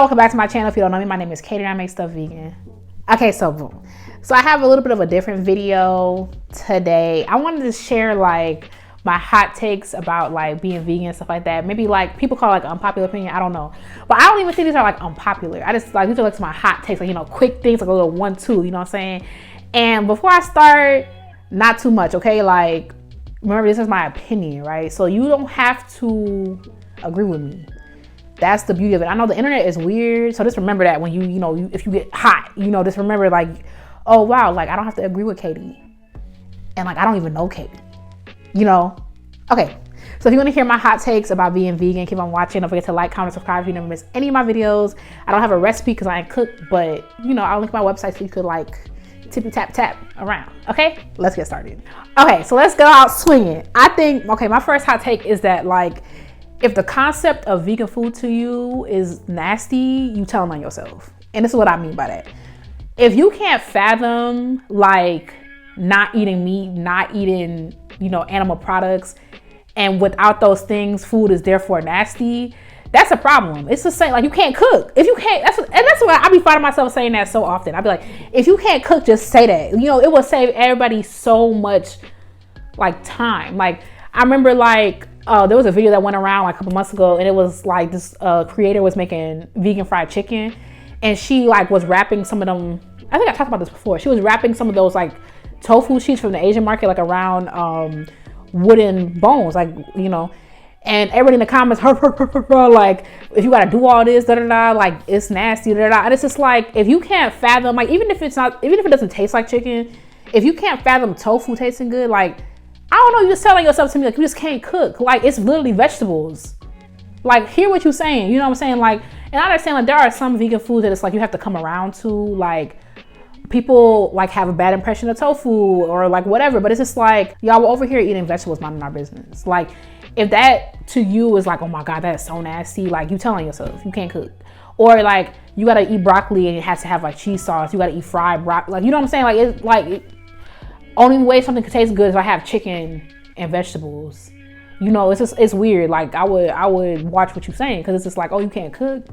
welcome back to my channel. If you don't know me, my name is Katie and I make stuff vegan. Okay, so boom. So I have a little bit of a different video today. I wanted to share like my hot takes about like being vegan and stuff like that. Maybe like people call it like unpopular opinion, I don't know. But I don't even think these are like unpopular. I just like, these are like my hot takes, like, you know, quick things, like a little 1-2, you know what I'm saying? And before I start, not too much, okay? Like, remember, this is my opinion, right? So you don't have to agree with me. That's the beauty of it. I know the internet is weird, so just remember that when if you get hot, just remember like, oh wow, like I don't have to agree with Katie, and like I don't even know Katie, Okay, so if you want to hear my hot takes about being vegan, keep on watching. Don't forget to like, comment, subscribe if you never miss any of my videos. I don't have a recipe because I ain't cook, but I'll link my website so you could like tippy tap around. Okay, let's get started. Okay, so let's go out swinging. I think, okay, my first hot take is that like, if the concept of vegan food to you is nasty, you telling on yourself. And this is what I mean by that. If you can't fathom like not eating meat, not eating, animal products, and without those things, food is therefore nasty, that's a problem. It's the same, like you can't cook. If you can't, that's why I be finding myself saying that so often. I be like, if you can't cook, just say that. It will save everybody so much like time. Like I remember like, there was a video that went around like a couple months ago, and it was like this creator was making vegan fried chicken, and she like was wrapping some of them. I think I talked about this before. She was wrapping some of those like tofu sheets from the Asian market like around wooden bones, like and everybody in the comments, like if you gotta do all this, like it's nasty, and it's just like if you can't fathom, like even if it doesn't taste like chicken, if you can't fathom tofu tasting good, like I don't know, you're just telling yourself to me like you just can't cook. Like it's literally vegetables. Like hear what you're saying, you know what I'm saying? Like, and I understand like there are some vegan foods that it's like you have to come around to, like people like have a bad impression of tofu or like whatever, but it's just like y'all were over here eating vegetables, minding our business. Like if that to you is like, oh my God, that is so nasty, like you telling yourself you can't cook. Or like you gotta eat broccoli and it has to have like cheese sauce, you gotta eat fried broccoli, like you know what I'm saying? Like it's like only way something could taste good is if I have chicken and vegetables. It's weird. Like I would watch what you're saying because it's just like, oh, you can't cook.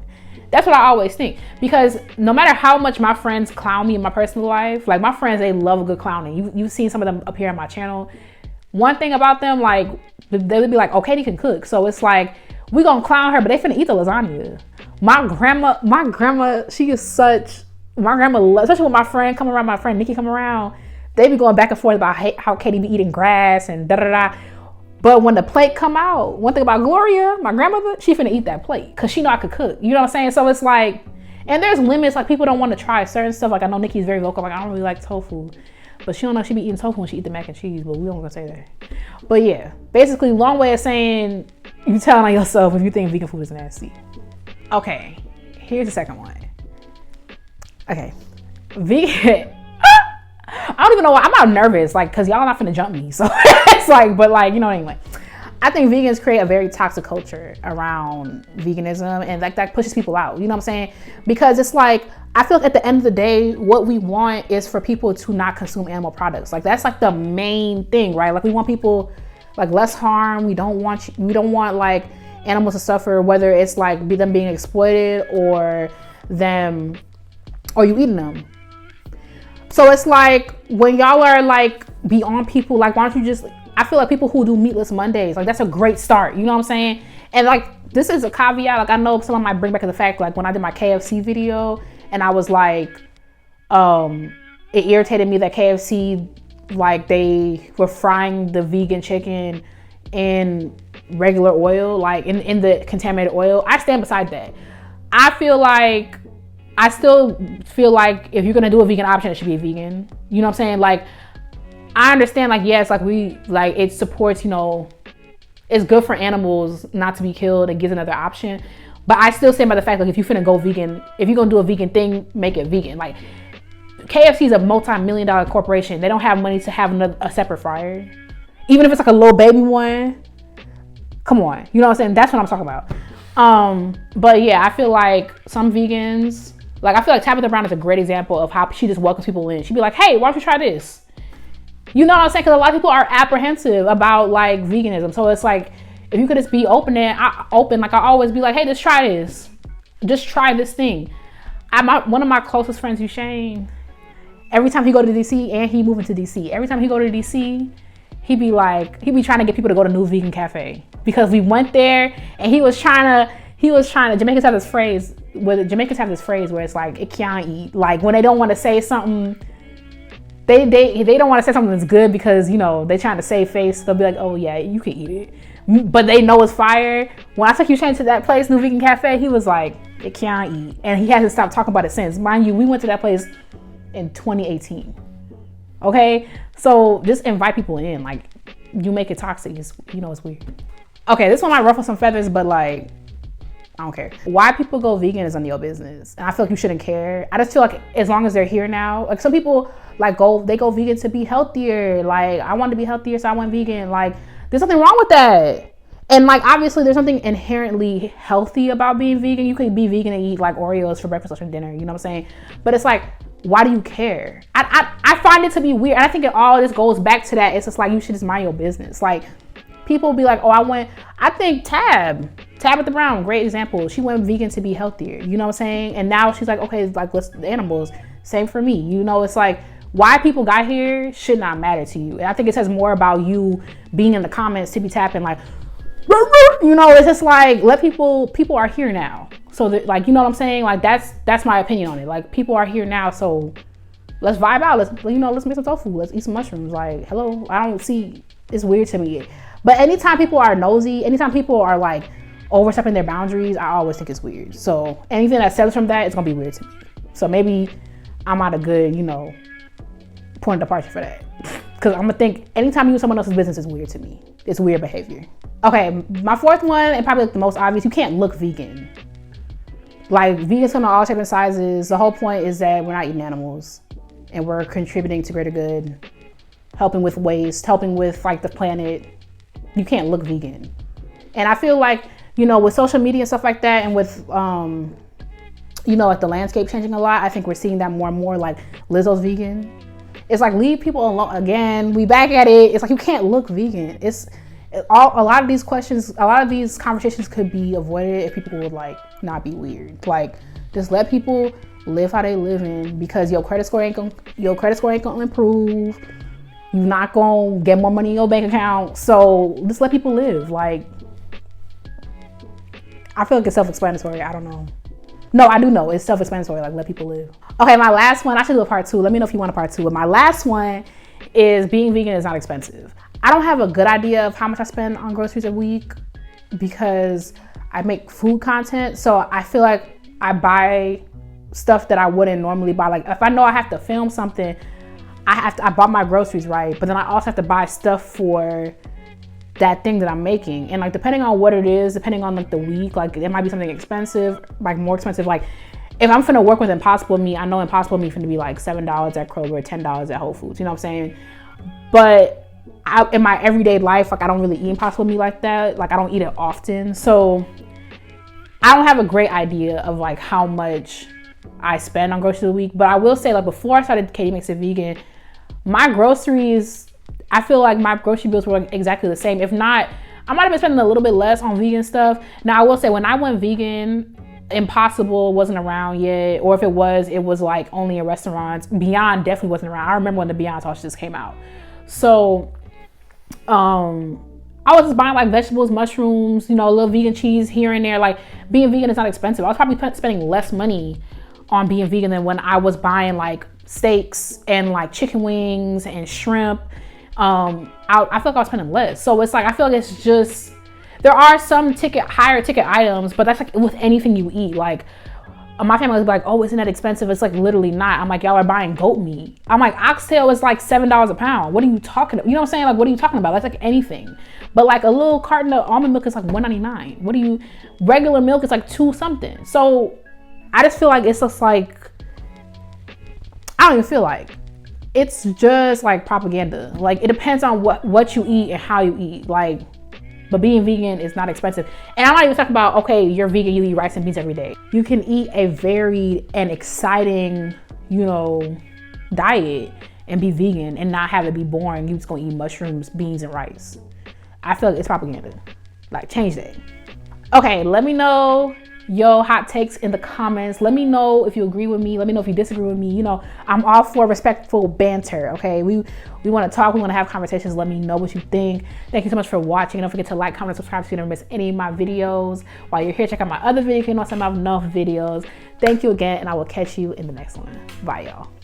That's what I always think, because no matter how much my friends clown me in my personal life, like my friends, they love a good clowning. You've seen some of them appear on my channel. One thing about them, like they would be like, oh, Katie can cook. So it's like, we gonna clown her, but they finna eat the lasagna. My grandma, she is my grandma, especially when my friend Nikki come around, they be going back and forth about how Katie be eating grass and da-da-da. But when the plate come out, one thing about Gloria, my grandmother, she finna eat that plate because she know I could cook. You know what I'm saying? So it's like, and there's limits. Like people don't want to try certain stuff. Like I know Nikki's very vocal. Like I don't really like tofu. But she don't know she be eating tofu when she eat the mac and cheese. But we don't gonna say that. But yeah, basically long way of saying you telling on yourself if you think vegan food is nasty. Okay, here's the second one. Okay, vegan. I don't even know why. I'm not nervous, like, because y'all not finna jump me. So it's like, but like, anyway. I think vegans create a very toxic culture around veganism, and like that pushes people out. You know what I'm saying? Because it's like, I feel like at the end of the day, what we want is for people to not consume animal products. Like that's like the main thing, right? Like we want people like less harm. We don't want like animals to suffer, whether it's like them being exploited or you eating them. So it's like when y'all are like beyond people, like why don't you just, I feel like people who do meatless Mondays, like that's a great start, you know what I'm saying? And like this is a caveat, like I know someone might bring back to the fact like when I did my KFC video and I was like, it irritated me that KFC, like they were frying the vegan chicken in regular oil, like in the contaminated oil. I stand beside that. I still feel like if you're gonna do a vegan option, it should be a vegan. You know what I'm saying? Like, I understand, like, yes, like it supports, it's good for animals not to be killed and gives another option. But I still stand by the fact, like, if you're finna go vegan, if you're gonna do a vegan thing, make it vegan. Like, KFC is a multi-million-dollar corporation. They don't have money to have a separate fryer. Even if it's like a little baby one. Come on. You know what I'm saying? That's what I'm talking about. But yeah, I feel like some vegans, like I feel like Tabitha Brown is a great example of how she just welcomes people in. She'd be like, hey, why don't you try this? You know what I'm saying? Because a lot of people are apprehensive about like veganism. So it's like, if you could just be open, like I always be like, hey, just try this. just try this thing. One of my closest friends, Ushane, every time he go to DC, and he moving to DC, every time he go to DC, he be trying to get people to go to New Vegan Cafe, because we went there and he was trying to, Jamaicans have this phrase where it's like, it can't eat. Like when they don't want to say something, they don't want to say something that's good because, you know, they trying to save face. They'll be like, oh yeah, you can eat it. But they know it's fire. When I took Ushane to that place, New Vegan Cafe, he was like, it can't eat. And he hasn't stopped talking about it since. Mind you, we went to that place in 2018. Okay? So just invite people in. Like, you make it toxic. It's weird. Okay, this one might ruffle some feathers, but like, I don't care. Why people go vegan is none of your business. And I feel like you shouldn't care. I just feel like as long as they're here now, like some people like go vegan to be healthier. Like, I want to be healthier, so I went vegan. Like, there's nothing wrong with that. And like, obviously there's something inherently healthy about being vegan. You could be vegan and eat like Oreos for breakfast, lunch, and dinner. You know what I'm saying? But it's like, why do you care? I find it to be weird. And I think it all just goes back to that. It's just like, you should just mind your business. Like, people be like, oh, I think Tabitha Brown, great example. She went vegan to be healthier. You know what I'm saying? And now she's like, okay, like, the animals. Same for me. You know, it's like, why people got here should not matter to you. And I think it says more about you being in the comments to be tapping like, you know, it's just like, let people are here now. So that, like, you know what I'm saying? Like, that's my opinion on it. Like, people are here now, so let's vibe out. Let's make some tofu. Let's eat some mushrooms. Like, hello, I don't see, it's weird to me. But anytime people are nosy, anytime people are like overstepping their boundaries, I always think it's weird. So anything that stems from that, it's gonna be weird to me. So maybe I'm not a good, you know, point of departure for that. Because I'm gonna think anytime you use someone else's business is weird to me. It's weird behavior. Okay, my fourth one, and probably like the most obvious, you can't look vegan. Like, vegans come in all shapes and sizes. The whole point is that we're not eating animals and we're contributing to greater good, helping with waste, helping with like the planet. You can't look vegan. And I feel like, you know, with social media and stuff like that, and with, you know, like the landscape changing a lot, I think we're seeing that more and more. Like, Lizzo's vegan. It's like, leave people alone. Again, we back at it. It's like, you can't look vegan. A lot of these conversations could be avoided if people would like not be weird. Like, just let people live how they live in, because your credit score ain't gonna improve. You're not gonna get more money in your bank account. So just let people live. Like, I feel like it's self-explanatory. I don't know. No, I do know. It's self-explanatory. Like, let people live. Okay, my last one. I should do a part 2. Let me know if you want a part 2. But my last one is being vegan is not expensive. I don't have a good idea of how much I spend on groceries a week because I make food content. So I feel like I buy stuff that I wouldn't normally buy. Like, if I know I have to film something, I bought my groceries, right? But then I also have to buy stuff for that thing that I'm making. And like, depending on what it is, depending on like the week, like it might be something expensive, like more expensive. Like, if I'm finna work with Impossible Meat, I know Impossible Meat finna be like $7 at Kroger, $10 at Whole Foods. You know what I'm saying? But in my everyday life, like, I don't really eat Impossible Meat like that. Like, I don't eat it often. So I don't have a great idea of like how much I spend on groceries a week. But I will say, like, before I started Katie Makes It Vegan, my groceries, I feel like my grocery bills were like exactly the same. If not, I might have been spending a little bit less on vegan stuff. Now, I will say, when I went vegan, Impossible wasn't around yet. Or if it was like only in restaurants. Beyond definitely wasn't around. I remember when the Beyond sauce just came out. So I was just buying like vegetables, mushrooms, you know, a little vegan cheese here and there. Like, being vegan is not expensive. I was probably spending less money on being vegan than when I was buying like steaks and like chicken wings and shrimp. I feel like I was spending less. So it's like, I feel like it's just, there are some higher ticket items, but that's like with anything you eat. Like, my family was like, oh, isn't that expensive? It's like literally not. I'm like, y'all are buying goat meat. I'm like, oxtail is like $7 a pound. What are you talking about? You know what I'm saying? Like, what are you talking about? That's like anything. But like, a little carton of almond milk is like $1.99. Regular milk is like $2 something. So I just feel like it's just like, I don't even feel like, it's just like propaganda. Like, it depends on what you eat and how you eat. Like, but being vegan is not expensive. And I'm not even talking about, okay, you're vegan, you eat rice and beans every day. You can eat a varied and exciting, you know, diet and be vegan and not have it be boring. You just gonna eat mushrooms, beans, and rice. I feel like it's propaganda. Like, change that. Okay, let me know your hot takes in the comments. Let me know if you agree with me. Let me know if you disagree with me. You know, I'm all for respectful banter, okay? We want to talk. We want to have conversations. Let me know what you think. Thank you so much for watching. Don't forget to like, comment, subscribe so you never miss any of my videos. While you're here, check out my other videos. You can also have enough videos. Thank you again, and I will catch you in the next one. Bye, y'all.